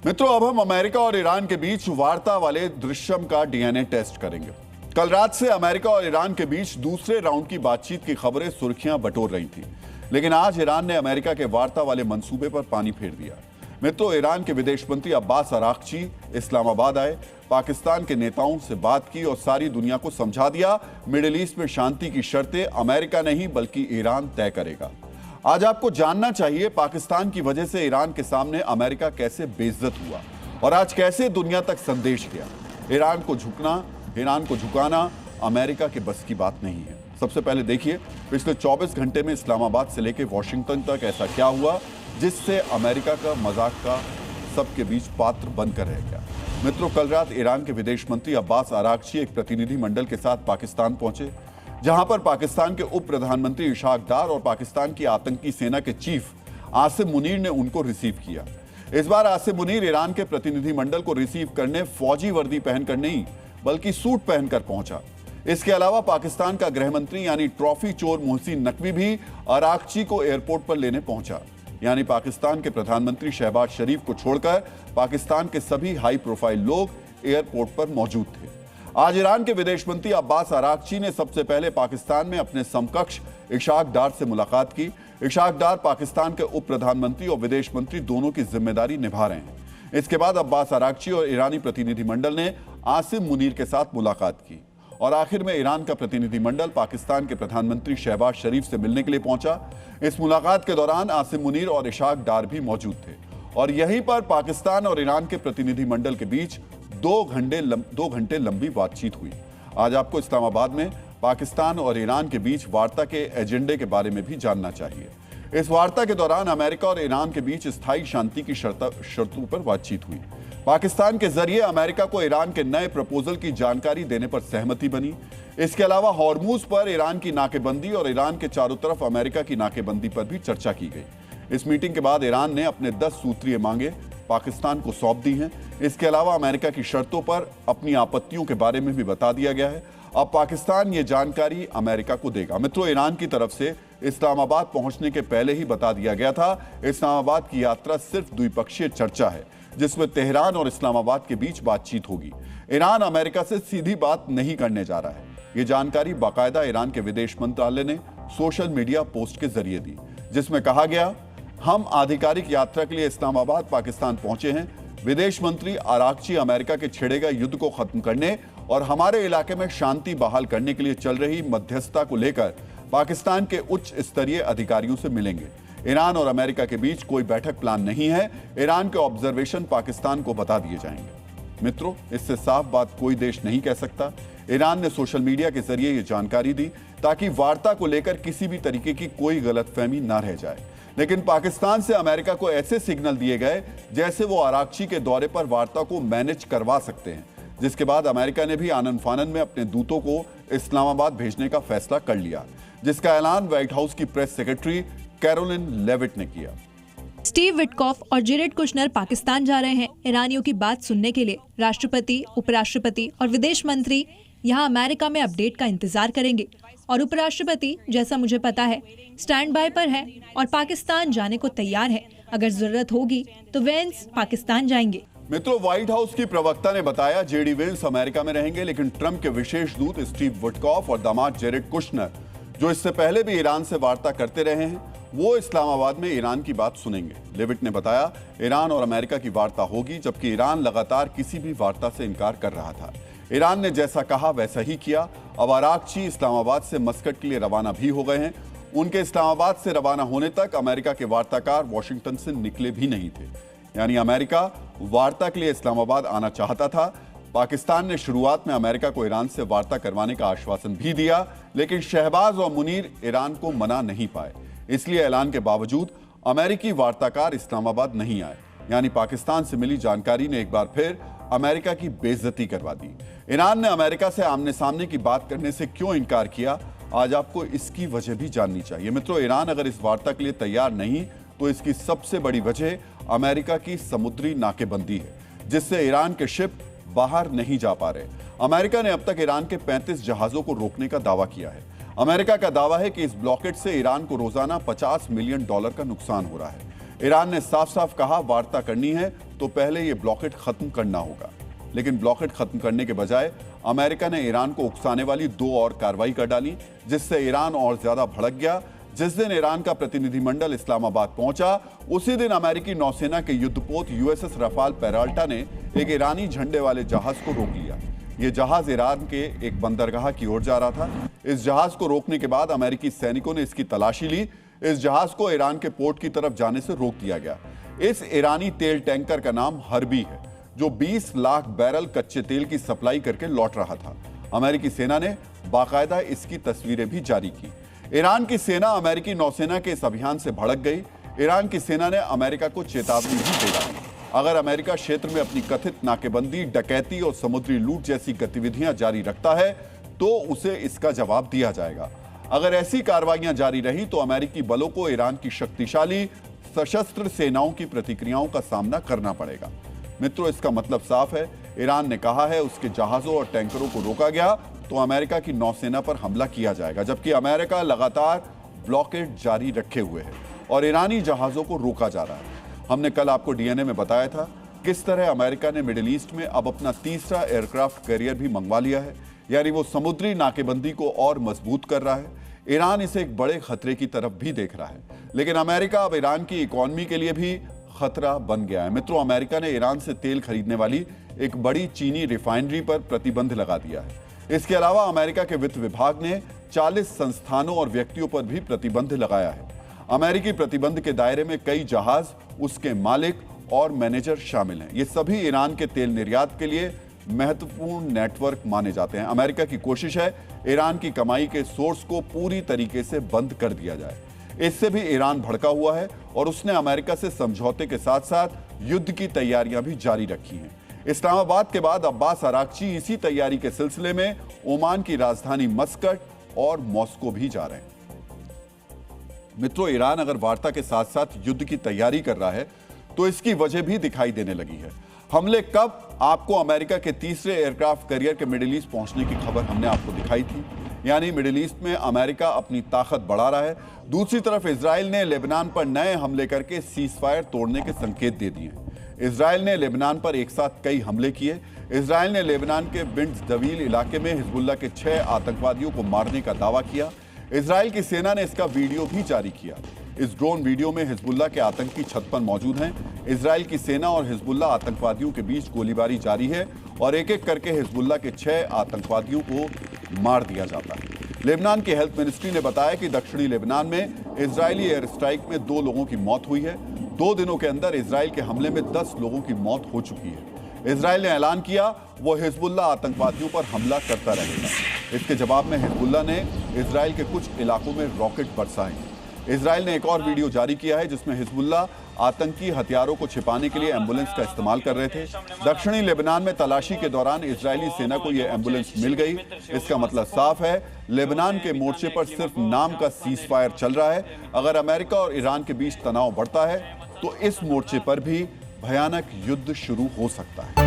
मित्रों, अब हम अमेरिका और ईरान के बीच वार्ता वाले दृश्यम का डीएनए टेस्ट करेंगे। कल रात से अमेरिका और ईरान के बीच दूसरे राउंड की बातचीत की खबरें सुर्खियां बटोर रही थी, लेकिन आज ईरान ने अमेरिका के वार्ता वाले मंसूबे पर पानी फेर दिया। मित्रों, ईरान के विदेश मंत्री अब्बास अराक्ची इस्लामाबाद आए, पाकिस्तान के नेताओं से बात की और सारी दुनिया को समझा दिया मिडिल ईस्ट में शांति की शर्तें अमेरिका नहीं बल्कि ईरान तय करेगा। आज आपको जानना चाहिए पाकिस्तान की वजह से ईरान के सामने अमेरिका कैसे बेइज्जत हुआ और आज कैसे दुनिया तक संदेश गया। ईरान को झुकाना अमेरिका के बस की बात नहीं है। सबसे पहले देखिए पिछले 24 घंटे में इस्लामाबाद से लेकर वॉशिंगटन तक ऐसा क्या हुआ जिससे अमेरिका का मजाक का सबके बीच पात्र बनकर रह गया। मित्रों, कल रात ईरान के विदेश मंत्री अब्बास अराक्ची एक प्रतिनिधि मंडल के साथ पाकिस्तान पहुंचे, जहां पर पाकिस्तान के उप प्रधानमंत्री इशाक डार और पाकिस्तान की आतंकी सेना के चीफ आसिम मुनीर ने उनको रिसीव किया। इस बार आसिम मुनीर ईरान के प्रतिनिधि मंडल को रिसीव करने फौजी वर्दी पहनकर नहीं बल्कि सूट पहनकर पहुंचा। इसके अलावा पाकिस्तान का गृह मंत्री यानी ट्रॉफी चोर मोहसिन नकवी भी अराक्ची को एयरपोर्ट पर लेने पहुंचा। यानी पाकिस्तान के प्रधानमंत्री शहबाज शरीफ को छोड़कर पाकिस्तान के सभी हाई प्रोफाइल लोग एयरपोर्ट पर मौजूद थे। आज ईरान के विदेश मंत्री अब्बास अराक्ची ने सबसे पहले पाकिस्तान में अपने समकक्ष इशाक डार से मुलाकात की। इशाक डार पाकिस्तान के उप प्रधानमंत्री और विदेश मंत्री दोनों की जिम्मेदारी निभा रहे हैं। इसके बाद अब्बास अराक्ची और ईरानी प्रतिनिधिमंडल ने आसिम मुनीर के साथ मुलाकात की और आखिर में ईरान का प्रतिनिधिमंडल पाकिस्तान के प्रधानमंत्री शहबाज शरीफ से मिलने के लिए पहुंचा। इस मुलाकात के दौरान आसिम मुनीर और इशाक डार भी मौजूद थे और यहीं पर पाकिस्तान और ईरान के प्रतिनिधिमंडल के बीच 2 घंटे लंबी बातचीत हुई। आज आपको इस्लामाबाद में पाकिस्तान और ईरान के बीच वार्ता के एजेंडे के बारे में भी जानना चाहिए। इस वार्ता के दौरान अमेरिका और ईरान के बीच स्थायी शांति की शर्तों पर बातचीत हुई। पाकिस्तान के जरिए अमेरिका को ईरान के नए प्रपोजल की जानकारी देने पर सहमति बनी। इसके अलावा हॉर्मूज पर ईरान की नाकेबंदी और ईरान के चारों तरफ अमेरिका की नाकेबंदी पर भी चर्चा की गई। इस मीटिंग के बाद ईरान ने अपने 10 सूत्रीय मांगे पाकिस्तान को सौंप दी हैं। इसके अलावा अमेरिका की शर्तों पर अपनी आपत्तियों के बारे में भी बता दिया गया है। अब पाकिस्तान ये जानकारी अमेरिका को देगा। मित्रों, ईरान की तरफ से इस्लामाबाद पहुंचने के पहले ही बता दिया गया था इस्लामाबाद की यात्रा सिर्फ द्विपक्षीय चर्चा है जिसमें तेहरान और इस्लामाबाद के बीच बातचीत होगी। ईरान अमेरिका से सीधी बात नहीं करने जा रहा है। ये जानकारी बाकायदा ईरान के विदेश मंत्रालय ने सोशल मीडिया पोस्ट के जरिए दी, जिसमें कहा गया, हम आधिकारिक यात्रा के लिए इस्लामाबाद पाकिस्तान पहुंचे हैं। विदेश मंत्री अराक्ची अमेरिका के छिड़े गए युद्ध को खत्म करने और हमारे इलाके में शांति बहाल करने के लिए चल रही मध्यस्थता को लेकर पाकिस्तान के उच्च स्तरीय अधिकारियों से मिलेंगे। ईरान और अमेरिका के बीच कोई बैठक प्लान नहीं है। ईरान के ऑब्जर्वेशन पाकिस्तान को बता दिए जाएंगे। मित्रों, इससे साफ बात कोई देश नहीं कह सकता। ईरान ने सोशल मीडिया के जरिए ये जानकारी दी ताकि वार्ता को लेकर किसी भी तरीके की कोई गलतफहमी न रह जाए। लेकिन पाकिस्तान से अमेरिका को ऐसे सिग्नल दिए गए जैसे वो अराक्ची के दौरे पर वार्ता को मैनेज करवा सकते हैं, जिसके बाद अमेरिका ने भी आनन फानन में अपने दूतों को इस्लामाबाद भेजने का फैसला कर लिया, जिसका ऐलान व्हाइट हाउस की प्रेस सेक्रेटरी कैरोलिन लेविट ने किया। स्टीव विटकॉफ और जेरेड कुशनर पाकिस्तान जा रहे हैं ईरानियों की बात सुनने के लिए। राष्ट्रपति, उपराष्ट्रपति और विदेश मंत्री यहां अमेरिका में अपडेट का इंतजार करेंगे और उपराष्ट्रपति, जैसा मुझे पता है, स्टैंड बाय पर है और पाकिस्तान जाने को तैयार है। अगर जरूरत होगी तो वेंस पाकिस्तान जाएंगे। मित्रों, व्हाइट हाउस की प्रवक्ता ने बताया जेडी वेंस अमेरिका में रहेंगे, लेकिन ट्रंप के विशेष दूत स्टीव विटकॉफ और दामाद जेरेड कुशनर, जो इससे पहले भी ईरान से वार्ता करते रहे हैं, वो इस्लामाबाद में ईरान की बात सुनेंगे। लेविट ने बताया, ईरान और अमेरिका की वार्ता होगी, जबकि ईरान लगातार किसी भी वार्ता से इनकार कर रहा था। ईरान ने जैसा कहा वैसा ही किया। अब अराक्ची इस्लामाबाद से मस्कट के लिए रवाना भी हो गए हैं। उनके इस्लामाबाद से रवाना होने तक अमेरिका के वार्ताकार वॉशिंगटन से निकले भी नहीं थे। यानी अमेरिका वार्ता के लिए इस्लामाबाद आना चाहता था। पाकिस्तान ने शुरुआत में अमेरिका को ईरान से वार्ता करवाने का आश्वासन भी दिया, लेकिन शहबाज और मुनीर ईरान को मना नहीं पाए। इसलिए ऐलान के बावजूद अमेरिकी वार्ताकार इस्लामाबाद नहीं आए। यानी पाकिस्तान से मिली जानकारी ने एक बार फिर अमेरिका की बेइज्जती करवा दी। ईरान ने अमेरिका से आमने सामने की बात करने से क्यों इनकार किया, आज आपको इसकी वजह भी जाननी चाहिए। मित्रों, ईरान अगर इस वार्ता के लिए तैयार नहीं तो इसकी सबसे बड़ी वजह अमेरिका की समुद्री नाकेबंदी है, जिससे ईरान के शिप बाहर नहीं जा पा रहे। अमेरिका ने अब तक ईरान के 35 जहाजों को रोकने का दावा किया है। अमेरिका का दावा है कि इस ब्लॉकेट से ईरान को रोजाना $50 मिलियन का नुकसान हो रहा है। ईरान ने साफ साफ कहा वार्ता करनी है तो पहले ये ब्लॉकेट खत्म करना होगा। लेकिन ब्लॉकेट खत्म करने के बजाय अमेरिका ने ईरान को उकसाने वाली 2 और कार्रवाई कर डाली, जिससे ईरान और ज्यादा भड़क गया। जिस दिन ईरान का प्रतिनिधिमंडल इस्लामाबाद पहुंचा, उसी दिन अमेरिकी नौसेना के युद्धपोत USS रफाल पेराल्टा ने एक ईरानी झंडे वाले जहाज को रोक लिया। यह जहाज ईरान के एक बंदरगाह की ओर जा रहा था। इस जहाज को रोकने के बाद अमेरिकी सैनिकों ने इसकी तलाशी ली। इस जहाज को ईरान के पोर्ट की तरफ जाने से रोक दिया गया। इस ईरानी तेल टैंकर का नाम हर्बी है, जो 20 लाख बैरल कच्चे तेल की सप्लाई करके लौट रहा था। अमेरिकी सेना ने बाकायदा इसकी तस्वीरें भी जारी की। ईरान की सेना अमेरिकी नौसेना के इस अभियान से भड़क गई। ईरान की सेना ने अमेरिका को चेतावनी भी दे डाली, अगर अमेरिका क्षेत्र में अपनी कथित नाकेबंदी, डकैती और समुद्री लूट जैसी गतिविधियां जारी रखता है तो उसे इसका जवाब दिया जाएगा। अगर ऐसी कार्रवाइयां जारी रहीं तो अमेरिकी बलों को ईरान की शक्तिशाली सशस्त्र सेनाओं की प्रतिक्रियाओं का सामना करना पड़ेगा। मित्रों, इसका मतलब साफ है, ईरान ने कहा है उसके जहाजों और टैंकरों को रोका गया तो अमेरिका की नौसेना पर हमला किया जाएगा, जबकि अमेरिका लगातार ब्लॉकेड जारी रखे हुए है और ईरानी जहाजों को रोका जा रहा है। हमने कल आपको डीएनए में बताया था किस तरह अमेरिका ने मिडिल ईस्ट में अब अपना तीसरा एयरक्राफ्ट कैरियर भी मंगवा लिया है, यानी वो समुद्री नाकेबंदी को और मजबूत कर रहा है। ईरान इसे एक बड़े खतरे की तरफ भी देख रहा है, लेकिन अमेरिका अब ईरान की इकोनॉमी के लिए भी खतरा बन गया है। मित्रों, अमेरिका ने ईरान से तेल खरीदने वाली एक बड़ी चीनी रिफाइनरी पर प्रतिबंध लगा दिया है। इसके अलावा अमेरिका के वित्त विभाग ने 40 संस्थानों और व्यक्तियों पर भी प्रतिबंध लगाया है। अमेरिकी प्रतिबंध के दायरे में कई जहाज, उसके मालिक और मैनेजर शामिल हैं। ये सभी ईरान के तेल निर्यात के लिए महत्वपूर्ण नेटवर्क माने जाते हैं। अमेरिका की कोशिश है ईरान की कमाई के सोर्स को पूरी तरीके से बंद कर दिया जाए। इससे भी ईरान भड़का हुआ है और उसने अमेरिका से समझौते के साथ साथ युद्ध की तैयारियां भी जारी रखी हैं। इस्लामाबाद के बाद अब्बास अराक्ची इसी तैयारी के सिलसिले में ओमान की राजधानी मस्कट और मॉस्को भी जा रहे हैं। मित्रों, ईरान अगर वार्ता के साथ साथ युद्ध की तैयारी कर रहा है तो इसकी वजह भी दिखाई देने लगी है। हमले कब आपको अमेरिका के तीसरे एयरक्राफ्ट कैरियर के मिडिल ईस्ट पहुंचने की खबर हमने आपको दिखाई थी, यानी मिडिल ईस्ट में अमेरिका अपनी ताकत बढ़ा रहा है। दूसरी तरफ इजराइल ने लेबनान पर नए हमले करके सीजफायर तोड़ने के संकेत दे दिए हैं। इजराइल ने लेबनान पर एक साथ कई हमले किए। इजराइल ने लेबनान के बिन्ट जवील इलाके में हिजबुल्लाह के 6 आतंकवादियों को मारने का दावा किया। इजराइल की सेना ने इसका वीडियो भी जारी किया। इस ड्रोन वीडियो में हिजबुल्लाह के आतंकी छत पर मौजूद हैं। इजराइल की सेना और हिजबुल्लाह आतंकवादियों के बीच गोलीबारी जारी है और एक एक करके हिजबुल्लाह के 6 आतंकवादियों को मार दिया जाता है। लेबनान की हेल्थ मिनिस्ट्री ने बताया कि दक्षिणी लेबनान में इजरायली एयर स्ट्राइक में 2 लोगों की मौत हुई है। 2 दिनों के अंदर इजराइल के हमले में 10 लोगों की मौत हो चुकी है। इजराइल ने ऐलान किया वो हिजबुल्लाह आतंकवादियों पर हमला करता रहेगा। इसके जवाब में हिजबुल्लाह ने इजराइल के कुछ इलाकों में रॉकेट बरसाए। इजराइल ने एक और वीडियो जारी किया है जिसमें हिजबुल्लाह आतंकी हथियारों को छिपाने के लिए एम्बुलेंस का इस्तेमाल कर रहे थे। दक्षिणी लेबनान में तलाशी के दौरान इजरायली सेना को यह एम्बुलेंस मिल गई। इसका मतलब साफ है, लेबनान के मोर्चे पर सिर्फ नाम का सीजफायर चल रहा है। अगर अमेरिका और ईरान के बीच तनाव बढ़ता है तो इस मोर्चे पर भी भयानक युद्ध शुरू हो सकता है।